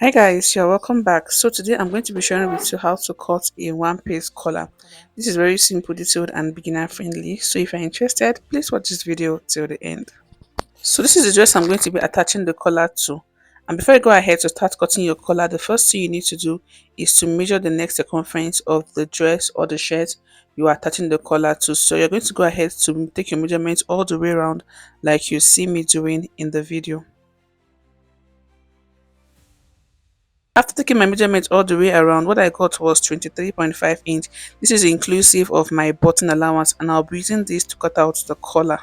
Hi guys, you're welcome back. So today I'm going to be sharing with you how to cut a one-piece collar. This is very simple, detailed and beginner friendly. So if you're interested, please watch this video till the end. So this is the dress I'm going to be attaching the collar to. And before you go ahead to start cutting your collar, the first thing you need to do is to measure the neck circumference of the dress or the shirt you are attaching the collar to. So you're going to go ahead to take your measurements all the way around like you see me doing in the video. After taking my measurements all the way around, what I got was 23.5 inch. This is inclusive of my button allowance and I'll be using this to cut out the collar.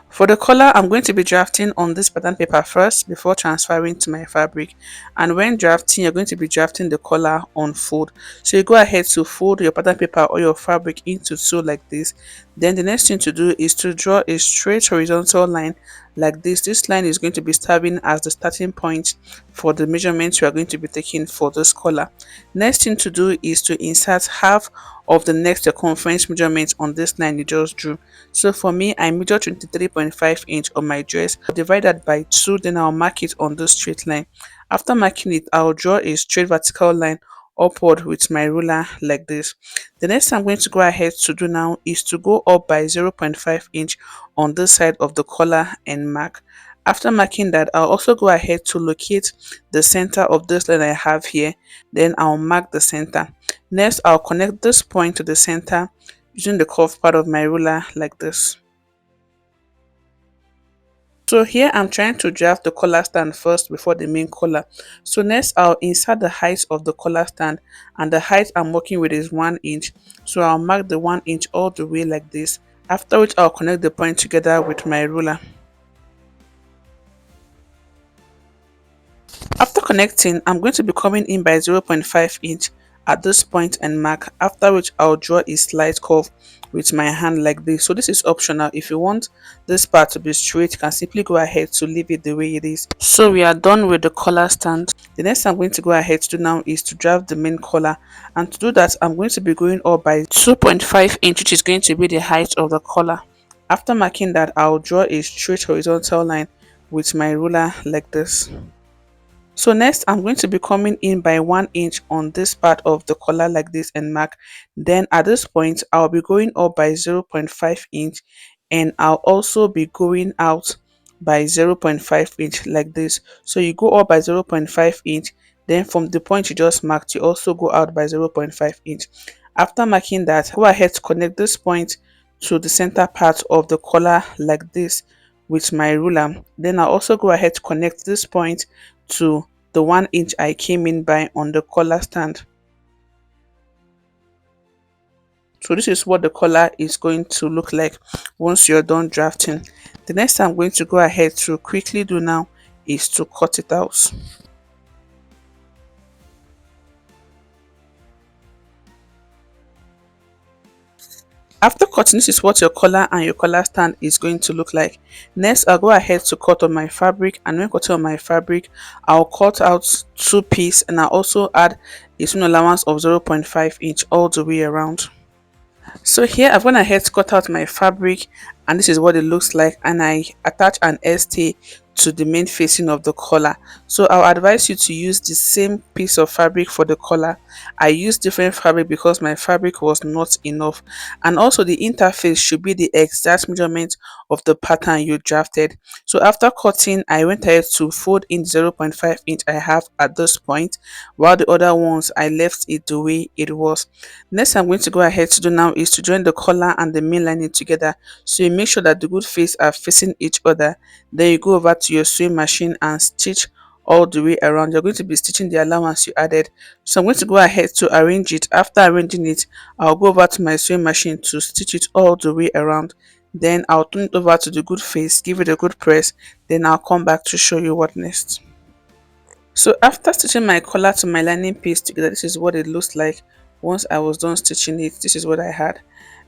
For the collar, I'm going to be drafting on this pattern paper first before transferring to my fabric. And when drafting, you're going to be drafting the collar on fold. So you go ahead to fold your pattern paper or your fabric into two like this. Then the next thing to do is to draw a straight horizontal line like this. This line is going to be serving as the starting point for the measurements you are going to be taking for this collar. Next thing to do is to insert half of the neck circumference measurement on this line you just drew. So for me, I measure 23.5 inch on my dress. I'll divide that by 2, then I'll mark it on the straight line. After marking it, I'll draw a straight vertical line upward with my ruler like this. The next thing I'm going to go ahead to do now is to go up by 0.5 inch on this side of the collar and mark. After marking that, I'll also go ahead to locate the center of this line I have here. Then I'll mark the center. Next, I'll connect this point to the center using the curved part of my ruler like this. So here I'm trying to draft the collar stand first before the main collar. So next I'll insert the height of the collar stand, and the height I'm working with is 1 inch. So I'll mark the 1 inch all the way like this, after which I'll connect the point together with my ruler. After connecting, I'm going to be coming in by 0.5 inch at this point and mark, after which I'll draw a slight curve with my hand like this. So this is optional. If you want this part to be straight, you can simply go ahead to leave it the way it is. So we are done with the collar stand. The next I'm going to go ahead to do now is to draft the main collar, and to do that I'm going to be going up by 2.5 inch, which is going to be the height of the collar. After marking that, I'll draw a straight horizontal line with my ruler like this. So next I'm going to be coming in by 1 inch on this part of the collar like this and mark. Then at this point I'll be going up by 0.5 inch, and I'll also be going out by 0.5 inch like this. So you go up by 0.5 inch, then from the point you just marked you also go out by 0.5 inch. After marking that, go ahead to connect this point to the center part of the collar like this with my ruler. Then I'll also go ahead to connect this point to the 1 inch I came in by on the collar stand. So this is what the collar is going to look like once you're done drafting. The next I'm going to go ahead to quickly do now is to cut it out. After cutting, this is what your collar and your collar stand is going to look like. Next, I'll go ahead to cut on my fabric, and when cutting on my fabric, I'll cut out 2 pieces, and I'll also add a seam allowance of 0.5 inch all the way around. So here I've gone ahead to cut out my fabric, and this is what it looks like, and I attach an stay to the main facing of the collar. So I'll advise you to use the same piece of fabric for the collar. I used different fabric because my fabric was not enough, and also the interface should be the exact measurement of the pattern you drafted. So after cutting, I went ahead to fold in 0.5 inch I have at this point, while the other ones I left it the way it was. Next I'm going to go ahead to do now is to join the collar and the main lining together. So you make sure that the good face are facing each other. Then you go over to your sewing machine and stitch all the way around. You're going to be stitching the allowance you added. So I'm going to go ahead to arrange it. After arranging it, I'll go over to my sewing machine to stitch it all the way around. Then I'll turn it over to the good face, give it a good press. Then I'll come back to show you what next. So after stitching my collar to my lining piece together, this is what it looks like. Once I was done stitching it, this is what I had.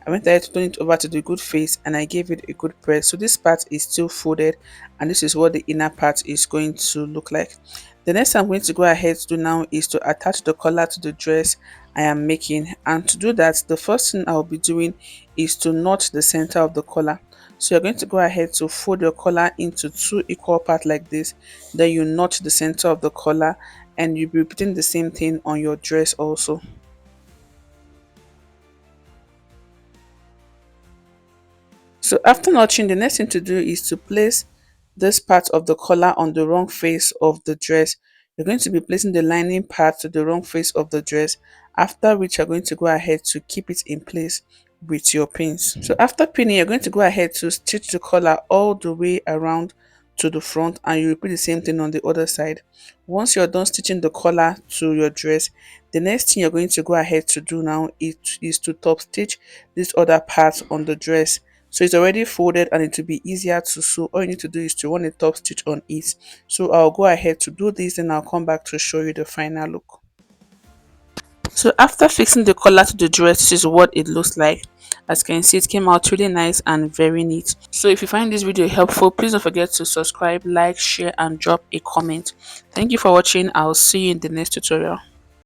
I went ahead to turn it over to the good face and I gave it a good press. So this part is still folded, and this is what the inner part is going to look like. The next I'm going to go ahead to do now is to attach the collar to the dress I am making, and to do that the first thing I'll be doing is to knot the center of the collar. So you're going to go ahead to fold your collar into two equal parts like this. Then you notch the center of the collar, and you'll be repeating the same thing on your dress also. So after notching, the next thing to do is to place this part of the collar on the wrong face of the dress. You're going to be placing the lining part to the wrong face of the dress, after which you're going to go ahead to keep it in place with your pins. So after pinning, you're going to go ahead to stitch the collar all the way around to the front, and you repeat the same thing on the other side. Once you're done stitching the collar to your dress, the next thing you're going to go ahead to do now is to top stitch this other part on the dress. So it's already folded and it will be easier to sew. All you need to do is to run a top stitch on it. So I'll go ahead to do this, and I'll come back to show you the final look. So after fixing the collar to the dress, this is what it looks like. As you can see, it came out really nice and very neat. So if you find this video helpful, please don't forget to subscribe, like, share, and drop a comment. Thank you for watching. I'll see you in the next tutorial.